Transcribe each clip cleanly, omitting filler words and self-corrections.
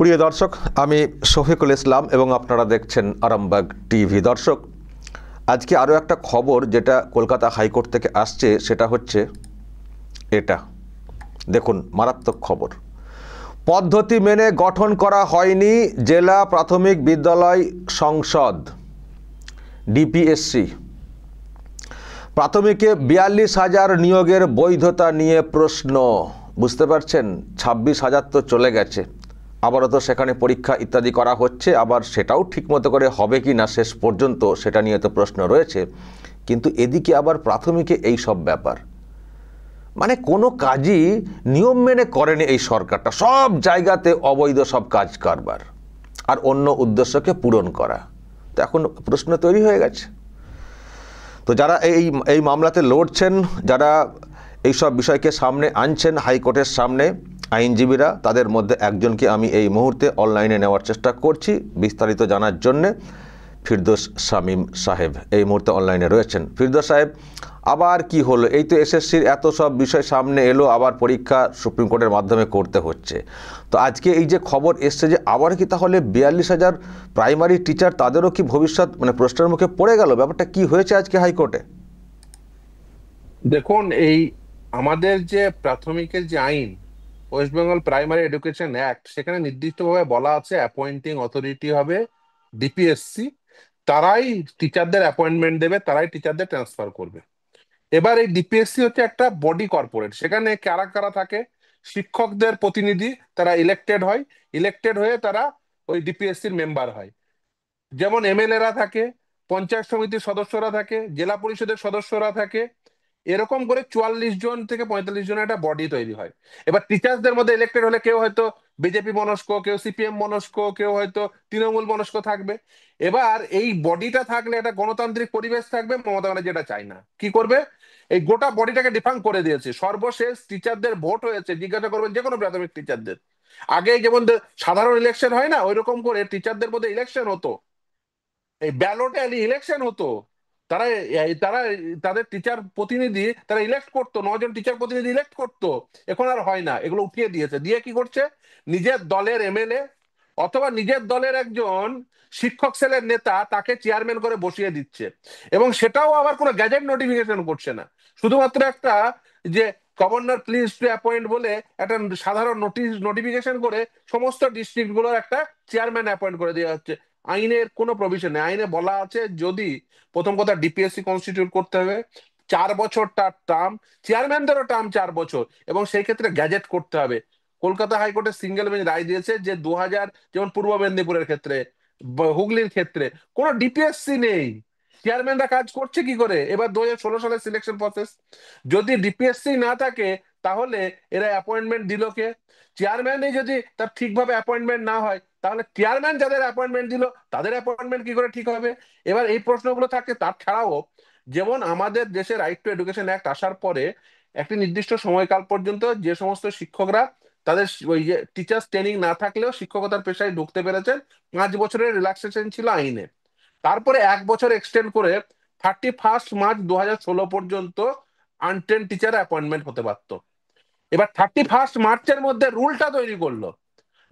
প্রিয় দর্শক, আমি শফিকুল ইসলাম এবং আপনারা দেখছেন আরামবাগ টিভি। দর্শক, আজকে আরও একটা খবর যেটা কলকাতা হাইকোর্ট থেকে আসছে সেটা হচ্ছে এটা। দেখুন, মারাত্মক খবর। পদ্ধতি মেনে গঠন করা হয়নি জেলা প্রাথমিক বিদ্যালয় সংসদ, ডিপিএসসি। প্রাথমিকে 42,000 নিয়োগের বৈধতা নিয়ে প্রশ্ন। বুঝতে পারছেন, 26,000 তো চলে গেছে, আবারও তো সেখানে পরীক্ষা ইত্যাদি করা হচ্ছে, আবার সেটাও ঠিকমতো করে হবে কি না শেষ পর্যন্ত সেটা নিয়ে তো প্রশ্ন রয়েছে। কিন্তু এদিকে আবার প্রাথমিকে এই সব ব্যাপার, মানে কোনো কাজই নিয়ম মেনে করেনি এই সরকারটা। সব জায়গাতে অবৈধ সব কাজ কারবার আর অন্য উদ্দেশ্যকে পূরণ করা। তো এখন প্রশ্ন তৈরি হয়ে গেছে। তো যারা এই মামলাতে লড়ছেন, যারা এইসব বিষয়কে সামনে আনছেন হাইকোর্টের সামনে, আইনজীবীরা, তাদের মধ্যে একজনকে আমি এই মুহূর্তে অনলাইনে নেওয়ার চেষ্টা করছি বিস্তারিত জানার জন্যে। ফিরদৌস শামীম সাহেব এই মুহূর্তে অনলাইনে রয়েছেন। ফিরদৌস সাহেব, আবার কি হলো? এই তো এসএসসির এত সব বিষয় সামনে এলো, আবার পরীক্ষা সুপ্রিম কোর্টের মাধ্যমে করতে হচ্ছে। তো আজকে এই যে খবর এসছে যে আবার কি তাহলে 42,000 প্রাইমারি টিচার, তাদেরও কি ভবিষ্যৎ মানে প্রশ্নের মুখে পড়ে গেল? ব্যাপারটা কি হয়েছে আজকে হাইকোর্টে? দেখুন, এই আমাদের যে প্রাথমিকের যে আইন, West Bengal primary education act, সেখানে নির্দিষ্টভাবে বলা আছে অ্যাপয়েন্টিং অথরিটি হবে ডিপিএসসি। তারাই টিচারদের অ্যাপয়েন্টমেন্ট দেবে, তারাই টিচারদের ট্রান্সফার করবে। এবার এই ডিপিএসসি হচ্ছে একটা বডি কর্পোরেট। সেখানে কারা কারা থাকে? শিক্ষকদের প্রতিনিধি, তারা ইলেক্টেড হয়। ইলেক্টেড হয়ে তারা ওই ডিপিএসসির মেম্বার হয়। যেমন এমএলএরা থাকে, পঞ্চায়েত সমিতির সদস্যরা থাকে, জেলা পরিষদের সদস্যরা থাকে। এরকম করে 44 জন থেকে 45 জনের একটা বডি তৈরি হয়। এবার টিচার্সদের মধ্যে ইলেক্টেড হলে কেউ হয়তো বিজেপি মনস্ক, কেউ সিপিএম মনস্ক, কেউ হয়তো তৃণমূল মনস্ক থাকবে। এবার এই বডিটা থাকলে একটা গণতান্ত্রিক পরিবেশ থাকবে। মমতা ব্যানার্জি যেটা চায় না। কি করবে? এই গোটা বডিটাকে ডিফাঙ্ক করে দিয়েছে। সর্বশেষ টিচারদের ভোট হয়েছে, জিজ্ঞাসা করবেন যে কোনো প্রাথমিক টিচারদের। আগে যেমন সাধারণ ইলেকশন হয় না, ওইরকম করে টিচারদের মধ্যে ইলেকশন হতো, এই ব্যালটে ইলেকশন হতো। তারা তারা তাদের টিচার প্রতিনিধি তারা ইলেক্ট করতো, 9 জন টিচার প্রতিনিধি ইলেক্ট করতো। এখন আর হয় না, এগুলো উঠিয়ে দিয়েছে। দিয়ে কি করছে? নিজের দলের এমএলএ অথবা নিজের দলের একজন শিক্ষক সেলের নেতা তাকে চেয়ারম্যান করে বসিয়ে দিচ্ছে। এবং সেটাও আবার কোনো গ্যাজেট নোটিফিকেশন করছে না, শুধুমাত্র একটা যে গভর্নর প্লিজ টু অ্যাপয়েন্ট বলে একটা সাধারণ নোটিফিকেশন করে সমস্ত ডিস্ট্রিক্ট গুলোর একটা চেয়ারম্যান অ্যাপয়েন্ট করে দেওয়া হচ্ছে। আইনের কোনো প্রভিশন নেই। আইনে বলা আছে যদি, প্রথম কথা, ডিপিএসসি কনস্টিটিউট করতে হবে, 4 বছর তার টার্ম, চেয়ারম্যানদেরও টার্ম 4 বছর, এবং সেই ক্ষেত্রে গ্যাজেট করতে হবে। কলকাতা হাইকোর্টের সিঙ্গেল বেঞ্চ রায় দিয়েছে যে 2000, যেমন পূর্ব মেদিনীপুরের ক্ষেত্রে, হুগলির ক্ষেত্রে কোনো ডিপিএসসি নেই, চেয়ারম্যানরা কাজ করছে কি করে? এবার 2016 সালের সিলেকশন প্রসেস, যদি ডিপিএসসি না থাকে তাহলে এরা অ্যাপয়েন্টমেন্ট দিল কে? চেয়ারম্যানই যদি তার ঠিকভাবে অ্যাপয়েন্টমেন্ট না হয়, তাহলে চেয়ারম্যান যাদের অ্যাপয়েন্টমেন্ট দিল তাদের অ্যাপয়েন্টমেন্ট কি করে ঠিক হবে? এবার এই প্রশ্নগুলো থাকে। তার ছাড়াও, যেমন আমাদের দেশে রাইট টু এডুকেশন অ্যাক্ট আসার পরে একটি নির্দিষ্ট সময়কাল পর্যন্ত যে সমস্ত শিক্ষকরা তাদের ওই যে টিচার্স ট্রেনিং না থাকলেও শিক্ষকতার পেশায় ঢুকতে পেরেছেন, 5 বছরের রিল্যাক্সেশন ছিল আইনে। তারপরে 1 বছর এক্সটেন্ড করে 31 মার্চ 2016 পর্যন্ত আনট্রেন টিচার অ্যাপয়েন্টমেন্ট হতে পারতো। এবার 31 মার্চের মধ্যে রুলটা তৈরি করলো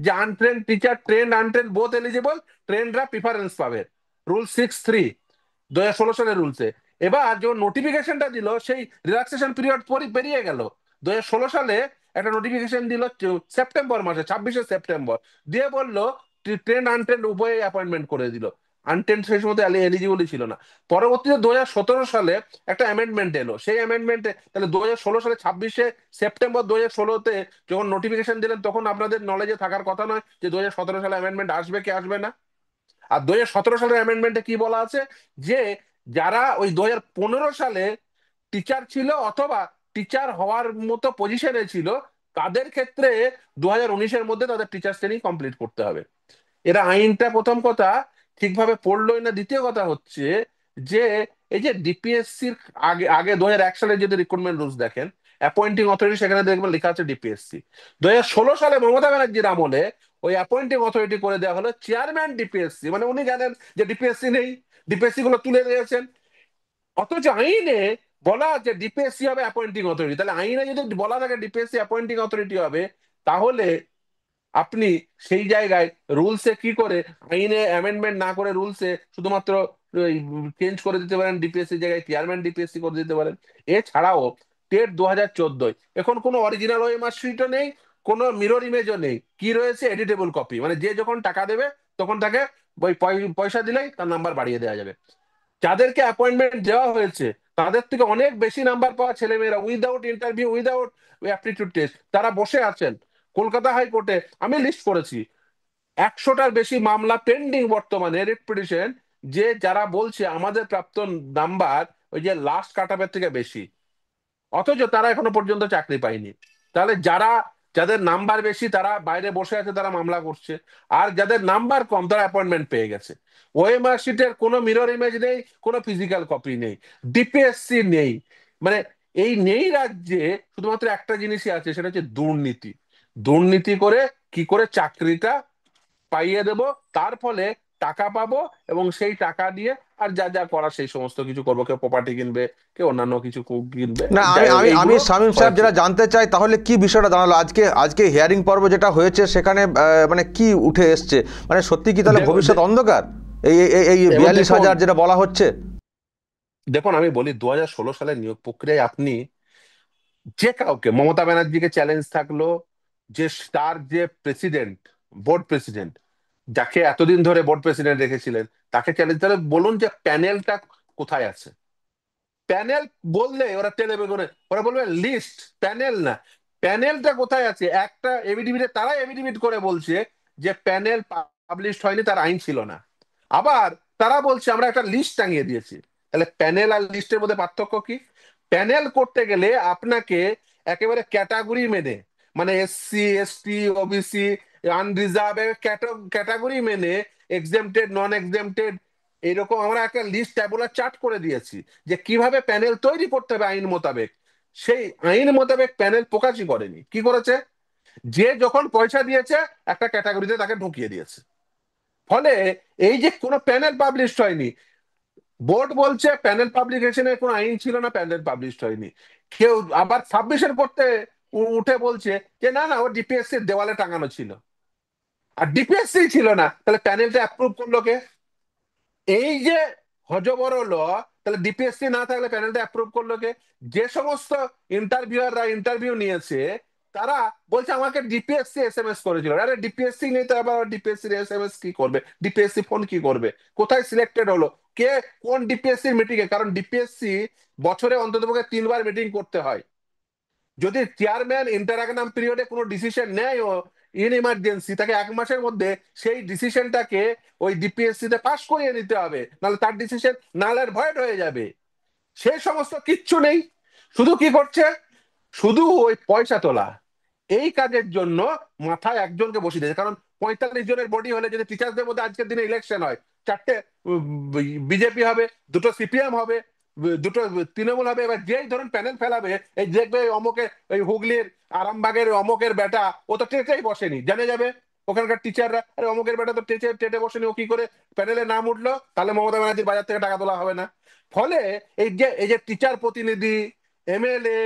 যে untrained teacher, trained untrained both eligible, ট্রেন্ডরা প্রিফারেন্স পাবে। রুল 6(3), 2016 সালের রুলসে। এবার যখন নোটিফিকেশনটা দিল, সেই রিল্যাক্সেশন পিরিয়ড পেরিয়ে গেল। 2016 সালে একটা নোটিফিকেশন দিল সেপ্টেম্বর মাসে, 26শে সেপ্টেম্বর, দিয়ে বললো ট্রেন্ড আনট্রেন্ড উভয়ে অ্যাপয়েন্টমেন্ট করে দিল। আনট্রেন্ড সেই সময় এলিজিবলই ছিল না। পরবর্তীতে 2017 সালে একটা অ্যামেন্ডমেন্ট এলো। সেই অ্যামেন্ডমেন্টে তাহলে 2016 সালে 26শে সেপ্টেম্বর 2016-তে যখন নোটিফিকেশন দিলেন, তখন আপনাদের নলেজে থাকার কথা নয় যে 2017 সালে অ্যামেন্ডমেন্ট আসবে কি আসবে না? আর 2017 সালের অ্যামেন্ডমেন্টে কি বলা আছে? যে যারা ওই 2015 সালে টিচার ছিল অথবা টিচার হওয়ার মতো পজিশনে ছিল, তাদের ক্ষেত্রে 2019-এর মধ্যে তাদের টিচার ট্রেনিং কমপ্লিট করতে হবে। এরা আইনটা, প্রথম কথা, ঠিকভাবে পড়লোই না। দ্বিতীয় কথা হচ্ছে যে এই যে ডিপিএসসির আগে আগে 2001 সালে যদি রিক্রুটমেন্ট রুলস দেখেন, অ্যাপয়েন্টিং অথরিটি, সেখানে দেখবেন লেখা আছে ডিপিএসসি। 2016 সালে মমতা ব্যানার্জির আমলে ওই অ্যাপয়েন্টিং অথরিটি করে দেওয়া হলো চেয়ারম্যান ডিপিএসসি। মানে উনি জানেন যে ডিপিএসসি নেই, ডিপিএসসি গুলো তুলে দিয়েছেন। অথচ আইনে বলা আছে ডিপিএসসি হবে অ্যাপয়েন্টিং অথরিটি। তাহলে আইনে যদি বলা থাকে ডিপিএসসি অ্যাপয়েন্টিং অথরিটি হবে, তাহলে আপনি সেই জায়গায় রুলসে কি করে, আইনে অ্যামেন্ডমেন্ট না করে রুলসে শুধুমাত্র চেঞ্জ করে দিতে পারেন, ডিপিএসসি জায়গায় চেয়ারম্যান ডিপিএসসি করে দিতে পারেন। এছাড়াও টেট 2014, এখন কোনো অরিজিনাল ওএমআর শিটও নেই, কোনো মিরর ইমেজও নেই, কি রয়েছে এডিটেবল কপি, মানে যে যখন টাকা দেবে তখন তাকে ওই পয়সা দিলেই তার নাম্বার বাড়িয়ে দেওয়া যাবে। যাদেরকে অ্যাপয়েন্টমেন্ট দেওয়া হয়েছে তাদের থেকে অনেক বেশি নাম্বার পাওয়া ছেলেমেয়েরা without interview, without aptitude test তারা বসে আছেন কলকাতা হাইকোর্টে। আমি লিস্ট করেছি 100টার বেশি মামলা পেন্ডিং বর্তমানে, রিট পিটিশন, যে যারা বলছে আমাদের প্রাপ্ত নাম্বার ওই যে লাস্ট কাট অফের থেকে বেশি, অথচ তারা এখনো পর্যন্ত চাকরি পায়নি। তাহলে যাদের নাম্বার বেশি তারা বাইরে বসে আছে, তারা মামলা করছে, আর যাদের নাম্বার কম তারা অ্যাপয়েন্টমেন্ট পেয়ে গেছে। ওএমআর শিটের কোনো মিরর ইমেজ নেই, কোনো ফিজিক্যাল কপি নেই, ডিপিএসসি নেই, মানে এই নেই রাজ্যে। শুধুমাত্র একটা জিনিসই আছে, সেটা হচ্ছে দুর্নীতি। দুর্নীতি করে কি করে চাকরিটা পাইয়ে দেব, তার ফলে টাকা পাবো, এবং সেই টাকা দিয়ে আর যা যা করার সেই সমস্ত কিছু করবো। কেউ প্রপার্টি কিনবে, কেউ অন্যান্য কিছু কিনবে, না, আমি যাই হোক আমি আমি এইগুলো শামীম সাহেব হয়েছে। যেটা জানতে চাই, তাহলে কি বিষয়টা দাঁড়ালো আজকে আজকে হিয়ারিং পর্ব যেটা হয়েছে সেখানে মানে কি উঠে এসছে? মানে সত্যি কি তাহলে ভবিষ্যৎ অন্ধকার এই এই এই এবার 42,000 যেটা বলা হচ্ছে? দেখুন আমি বলি, 2016 সালের নিয়োগ প্রক্রিয়ায় আপনি যে কাউকে, মমতা ব্যানার্জিকে চ্যালেঞ্জ থাকলো, যে তার যে প্রেসিডেন্ট, বোর্ড প্রেসিডেন্ট, যাকে এতদিন ধরে বোর্ড প্রেসিডেন্ট রেখেছিলেন, তাকে চ্যালেঞ্জ, তাহলে বলুন যে প্যানেলটা কোথায় আছে। প্যানেল বললে ওরা টেনে বেগুনে ওরা বলবে লিস্ট, প্যানেল না। প্যানেলটা কোথায় আছে? একটা এভিডেভিটে তারা এভিডেভিট করে বলছে যে প্যানেল পাবলিশ হয়নি, তার আইন ছিল না। আবার তারা বলছে আমরা একটা লিস্ট টাঙিয়ে দিয়েছি। তাহলে প্যানেল আর লিস্টের মধ্যে পার্থক্য কি? প্যানেল করতে গেলে আপনাকে একেবারে ক্যাটাগরি মেনে, মানে SC ST OBC unreserved category মেনে, এক্সেমটেড নন এক্সেমটেড, এইরকম আমরা একটা লিস্ট ট্যাবুলার চার্ট করে দিয়েছি যে কিভাবে প্যানেল তৈরি করতে হবে আইন মোতাবেক। সেই আইন মোতাবেক প্যানেল প্রকাশই করেনি। কি করেছে? যে যখন পয়সা দিয়েছে একটা ক্যাটাগরিতে তাকে ঢুকিয়ে দিয়েছে। ফলে এই যে কোনো প্যানেল পাবলিশ হয়নি, বোর্ড বলছে প্যানেল পাবলিকেশনের কোনো আইন ছিল না, প্যানেল পাবলিশ হয়নি। কেউ আবার সাবমিশন করতে উঠে বলছে যে না না, ও ডিপিএসসির দেওয়ালে টাঙানো ছিল, আর ডিপিএসসি ছিল না, তাহলে প্যানেলটা অ্যাপ্রুভ করলো কে? এই যে হযবরল, তাহলে ডিপিএসসি না থাকলে প্যানেলটা অ্যাপ্রুভ করলো কে? যে সমস্ত ইন্টারভিউয়াররা ইন্টারভিউ নিয়েছে তারা বলছে আমাকে ডিপিএসসি এসএমএস করেছিল। আরে ডিপিএসসি নেই তো আবার ডিপিএসসি এসএমএস কি করবে, ডিপিএসসি ফোন কি করবে, কোথায় সিলেক্টেড হলো, কে কোন ডিপিএসসি মিটিং এ? কারণ ডিপিএসসি বছরে অন্ততপক্ষে 3বার মিটিং করতে হয়। যদি চেয়ারম্যান ইন্টারাগনাম পিরিয়ডে কোনো ডিসিশন নেয় ও ইন ইমার্জেন্সি, তাকে 1 মাসের মধ্যে সেই ডিসিশনটাকে ওই ডিপিএসসি তে পাশ করিয়ে নিতে হবে, নাহলে তার ডিসিশন নালের ভয়েড হয়ে যাবে। সেই সমস্ত কিচ্ছু নেই। শুধু কি করছে? শুধু ওই পয়সা তোলা। এই কাজের জন্য মাথায় একজনকে বসিয়ে দিয়েছে। কারণ 45 জনের বডি হলে যদি টিচার্সদের মধ্যে আজকের দিনে ইলেকশন হয়, 4টে বিজেপি হবে, 2টো সিপিএম হবে, 2টো তৃণমূল হবে, এবার যেই ধরুন প্যানেল ফেলাবে, এই দেখবে অমকের, ওই হুগলির আরামবাগের অমকের বেটা, ও তো টেটেই বসেনি, জেনে যাবে ওখানকার টিচাররা, আরে অমকের বেটা তো টেটে টেটে বসেনি, ও কি করে প্যানেলে নাম উঠলো? তাহলে মমতা ব্যানার্জির বাজার থেকে টাকা তোলা হবে না। ফলে এই যে টিচার প্রতিনিধি, এমএলএ,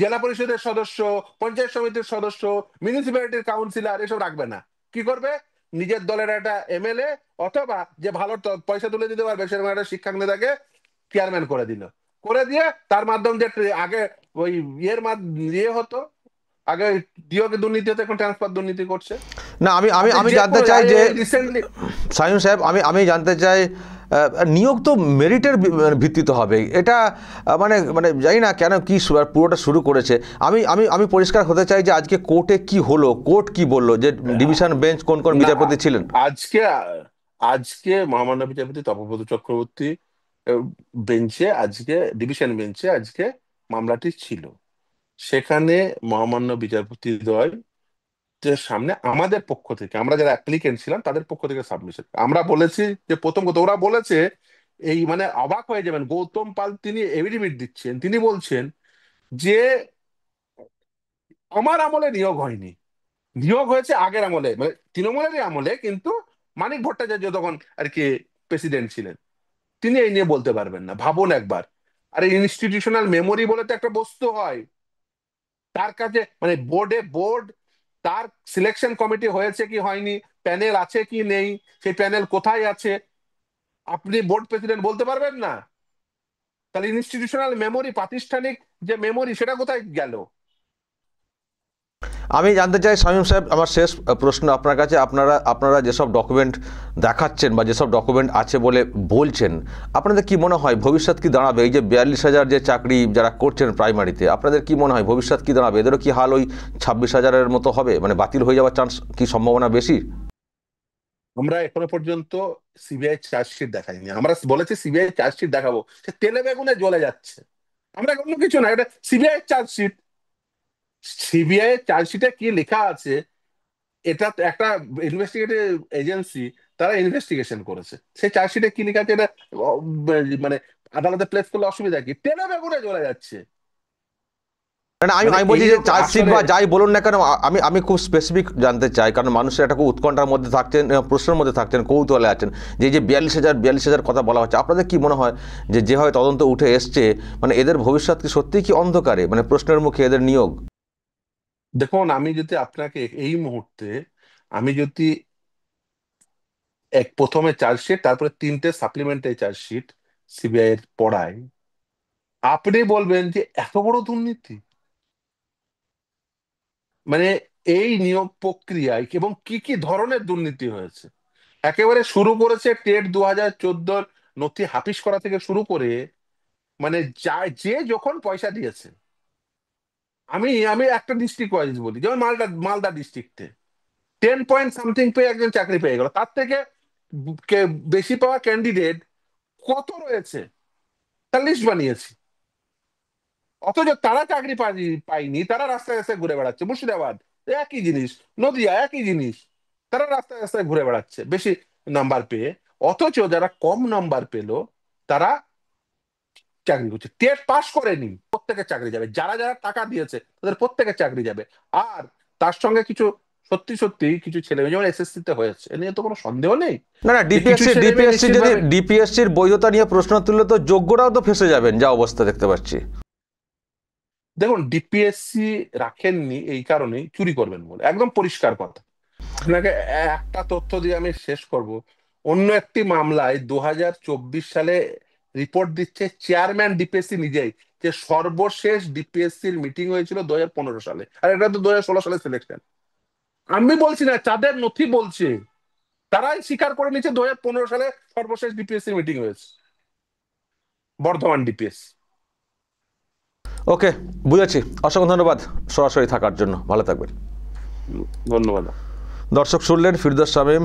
জেলা পরিষদের সদস্য, পঞ্চায়েত সমিতির সদস্য, মিউনিসিপ্যালিটির কাউন্সিলর এসব রাখবে না। কি করবে? নিজের দলের একটা এমএলএ অথবা যে ভালো পয়সা তুলে দিতে পারবে সেরকম একটা শিক্ষক নেতাকে চেয়ারম্যান করে দিল। করে দিয়ে তার মাধ্যমে যে আগে ওই ইয়ে হতো, আগে ডিওকে দুর্নীতি হতো, এখন ট্রান্সফার দুর্নীতি করছে। না, আমি আমি আপনি আমি যে জানতে কোনো চাই যে রিসেন্টলি শামীম সাহেব, আমি আমি জানতে চাই নিয়োগ তো মেরিটের ভিত্তিতে হবে এটা, মানে মানে জানি না কেন কি পুরোটা শুরু করেছে। আমি আমি আমি পরিষ্কার হতে চাই যে আজকে কোর্টে কি হলো, কোর্ট কি বললো, যে ডিভিশন বেঞ্চ কোন কোন না, বিচারপতি ছিলেন? আজকে আজকে মহামান্য বিচারপতি তপব্রত চক্রবর্তী বেঞ্চে, আজকে ডিভিশন বেঞ্চে আজকে মামলাটি ছিল। সেখানে মহামান্য বিচারপতি দ্বয় যে সামনে আমাদের পক্ষ থেকে, আমরা যারা অ্যাপ্লিকেন্ট ছিলাম তাদের পক্ষ থেকে সাবমিশন, আমরা বলেছি যে প্রথম কথা ওরা বলেছে, এই মানে অবাক হয়ে যাবেন, গৌতম পাল তিনি এফিডেভিট দিচ্ছেন, তিনি বলছেন যে আমার আমলে নিয়োগ হয়নি, নিয়োগ হয়েছে আগের আমলে, মানে তৃণমূলেরই আমলে, কিন্তু মানিক ভট্টাচার্য তখন আর কি প্রেসিডেন্ট ছিলেন, তিনি এই নিয়ে বলতে পারবেন না। ভাবুন একবার। আরে ইনস্টিটিউশনাল মেমোরি বলে তো একটা বস্তু হয়, তার কাছে মানে বোর্ড তার সিলেকশন কমিটি হয়েছে কি হয়নি, প্যানেল আছে কি নেই, সেই প্যানেল কোথায় আছে, আপনি বোর্ড প্রেসিডেন্ট বলতে পারবেন না? তাহলে ইনস্টিটিউশনাল মেমোরি, প্রাতিষ্ঠানিক যে মেমোরি, সেটা কোথায় গেল? আমি জানতে চাই শামীম সাহেব, আমার শেষ প্রশ্ন আপনার কাছে, আপনারা যেসব ডকুমেন্ট দেখাচ্ছেন বা যেসব ডকুমেন্ট আছে বলে বলছেন, আপনাদের কি মনে হয় ভবিষ্যৎ কি দাঁড়াবে? এই যে 42,000 যে চাকরি যারা করছেন প্রাইমারিতে, আপনাদের কি মনে হয় ভবিষ্যৎ কি দাঁড়াবে? এদেরও কি হাল ওই 26,000-এর মতো হবে, মানে বাতিল হয়ে যাওয়ার চান্স কি সম্ভাবনা বেশি? আমরা এখনো পর্যন্ত সিবিআই চার্জশিট দেখাইনি। আমরা বলেছি সিবিআই চার্জশিট দেখাবো, সে তেলে বেগুনে জ্বলে যাচ্ছে। আমরা অন্য কিছু না, এটা সিবিআই চার্জশিট। সিবিআই চার্জশিটে কি লেখা আছে, এটা তো একটা ইনভেস্টিগেটিভ এজেন্সি, তারা ইনভেস্টিগেশন করেছে। সেই চার্জশিটে কি লেখা আছে এটা মানে আদালতে প্লেস করলে অসুবিধা কি? তেলে বেগুনে জ্বলে যাচ্ছে। মানে আমি মানে আমি বলছি যে এইরকম চার্জশিট আসলে বা যাই বলুন না কেন, আমি আমি খুব স্পেসিফিক জানতে চাই, কারণ মানুষের একটা খুব উৎকণ্ঠার মধ্যে থাকছেন, প্রশ্নের মধ্যে থাকছেন, কৌতূহলে আছেন যে এই যে 42,000 কথা বলা হচ্ছে, আপনাদের কি মনে হয় যে যেভাবে তদন্ত উঠে এসছে, মানে এদের ভবিষ্যৎ কি সত্যিই কি অন্ধকারে, মানে প্রশ্নের মুখে এদের নিয়োগ? দেখুন, আমি যদি আপনাকে এই মুহূর্তে, আমি যদি প্রথমে চার্জশিট, তারপরে 3টে সাপ্লিমেন্টারি চার্জশিট সিবিআই এর পড়াই, আপনি বলবেন যে এত বড় দুর্নীতি? মানে এই নিয়োগ প্রক্রিয়ায় এবং কি কি ধরনের দুর্নীতি হয়েছে। একেবারে শুরু করেছে টেট 2014 নথি হাফিস করা থেকে শুরু করে, মানে যে যখন পয়সা দিয়েছে। আমি আমি একটা ডিস্ট্রিক্ট ওয়াইজ বলি, যেমন মালদা ডিস্ট্রিক্টে 10 পয়েন্ট সামথিং পেয়ে একজন চাকরি পেয়ে গেল। তার থেকে বেশি পাওয়া ক্যান্ডিডেট কত রয়েছে, তার লিস্ট বানিয়েছি। অথচ তারা চাকরি পায়নি, তারা রাস্তায় রাস্তায় ঘুরে বেড়াচ্ছে। মুর্শিদাবাদ একই জিনিস, নদিয়া একই জিনিস, তারা রাস্তায় রাস্তায় ঘুরে বেড়াচ্ছে বেশি নাম্বার পেয়ে। অথচ যারা কম নাম্বার পেলো, তারা চাকরি করছে। টেট পাস করেনি, প্রত্যেকের চাকরি যাবে। যারা যারা টাকা দিয়েছে তাদের প্রত্যেকের চাকরি যাবে। আর তার সঙ্গে কিছু সত্যি সত্যি কিছু ছেলে মেয়ে যেমন এসএসসি তে হয়েছে, এ নিয়ে তো কোনো সন্দেহ নেই না না, যে কিছু ছেলে মেয়ে ডিপিএসসি যদি নিশ্চিতভাবে। ডিপিএসসির বৈধতা নিয়ে প্রশ্ন তুললে তো যোগ্যরাও তো ফেঁসে যাবেন, যা অবস্থা দেখতে পাচ্ছি। দেখুন, ডিপিএসসি রাখেননি এই কারণেই চুরি করবেন বলে, একদম পরিষ্কার কথা। আপনাকে একটা তথ্য দিয়ে আমি শেষ করব। অন্য একটি মামলায় 2024 সালে রিপোর্ট দিচ্ছে চেয়ারম্যান ডিপিএসসি নিজেই, যে সর্বশেষ ডিপিএসসির মিটিং হয়েছিল 2015 সালে, আর এটা তো 2016 সালে সিলেকশন। আমি বলছি না, চাঁদের নথি বলছে, তারাই স্বীকার করে নিচ্ছে 2015 সালে সর্বশেষ ডিপিএসসি মিটিং হয়েছে, বর্ধমান ডিপিএসসি। ওকে, বুঝেছি। অসংখ্য ধন্যবাদ সরাসরি থাকার জন্য, ভালো থাকবেন। ধন্যবাদ। দর্শক শুনলেন ফিরদৌস শামীম,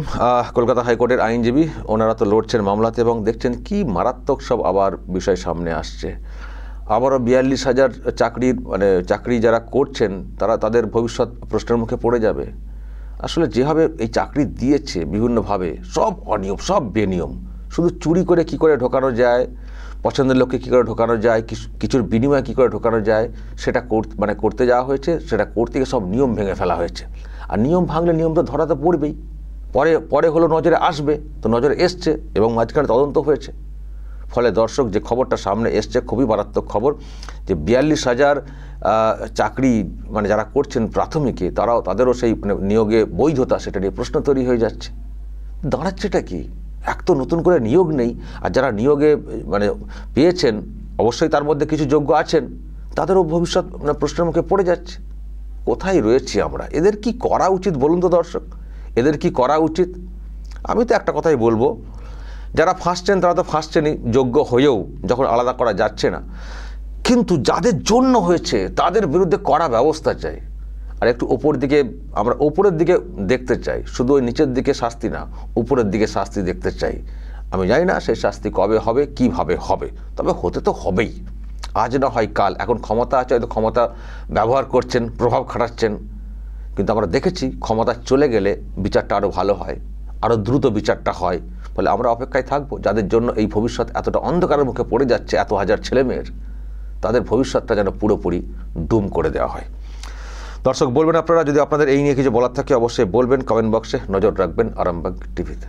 কলকাতা হাইকোর্টের আইনজীবী। ওনারা তো লড়ছেন মামলাতে এবং দেখছেন কি মারাত্মক সব আবার বিষয় সামনে আসছে। আবারও 42,000 চাকরি যারা করছেন, তাদের ভবিষ্যৎ প্রশ্নের মুখে পড়ে যাবে। আসলে যেভাবে এই চাকরি দিয়েছে বিভিন্নভাবে, সব অনিয়ম, সব বেনিয়ম। শুধু চুরি করে কি করে ঢোকানো যায়, পছন্দের লোককে কী করে ঢোকানো যায়, কিছুর বিনিময়ে কী করে ঢোকানো যায়, সেটা করতে যাওয়া হয়েছে। সেটা করতে গিয়ে সব নিয়ম ভেঙে ফেলা হয়েছে। আর নিয়ম ভাঙলে নিয়ম তো ধরা তো পড়বেই। পরে হলো নজরে আসবে, তো নজরে এসছে এবং মাঝখানে তদন্ত হয়েছে। ফলে দর্শক, যে খবরটা সামনে এসছে খুবই মারাত্মক খবর, যে 42,000 চাকরি যারা করছেন প্রাথমিকে, তাদেরও সেই নিয়োগে বৈধতা, সেটা নিয়ে প্রশ্ন তৈরি হয়ে যাচ্ছে। দাঁড়াচ্ছেটা কি? এক তো নতুন করে নিয়োগ নেই, আর যারা নিয়োগে পেয়েছেন, অবশ্যই তার মধ্যে কিছু যোগ্য আছেন, তাদেরও ভবিষ্যৎ প্রশ্নের মুখে পড়ে যাচ্ছে। কোথায় রয়েছি আমরা? এদের কি করা উচিত বলুন তো দর্শক, এদের কি করা উচিত? আমি তো একটা কথাই বলবো, যারা ফাঁসছেন তারা তো ফাঁসছেনই, যোগ্য হয়েও যখন আলাদা করা যাচ্ছে না। কিন্তু যাদের জন্য হয়েছে তাদের বিরুদ্ধে কড়া ব্যবস্থা চাই। আর একটু আমরা ওপরের দিকে দেখতে চাই, শুধু ওই নিচের দিকে শাস্তি না, উপরের দিকে শাস্তি দেখতে চাই। আমি জানি না সেই শাস্তি কবে হবে, কিভাবে হবে, তবে হতে তো হবেই। আজ না হয় কাল। এখন ক্ষমতা আছে, হয়তো ক্ষমতা ব্যবহার করছেন, প্রভাব খাটাচ্ছেন, কিন্তু আমরা দেখেছি ক্ষমতা চলে গেলে বিচারটা আরও ভালো হয়, আরও দ্রুত বিচারটা হয়। ফলে আমরা অপেক্ষায় থাকবো, যাদের জন্য এই ভবিষ্যৎ এতটা অন্ধকারের মুখে পড়ে যাচ্ছে, এত হাজার ছেলেমেয়ের, তাদের ভবিষ্যৎটা যেন পুরোপুরি ডুম করে দেওয়া হয়। দর্শক বলবেন আপনারা, যদি আপনাদের এই নিয়ে কিছু বলার থাকে অবশ্যই বলবেন কমেন্ট বক্সে। নজর রাখবেন আরামবাগ টিভিতে।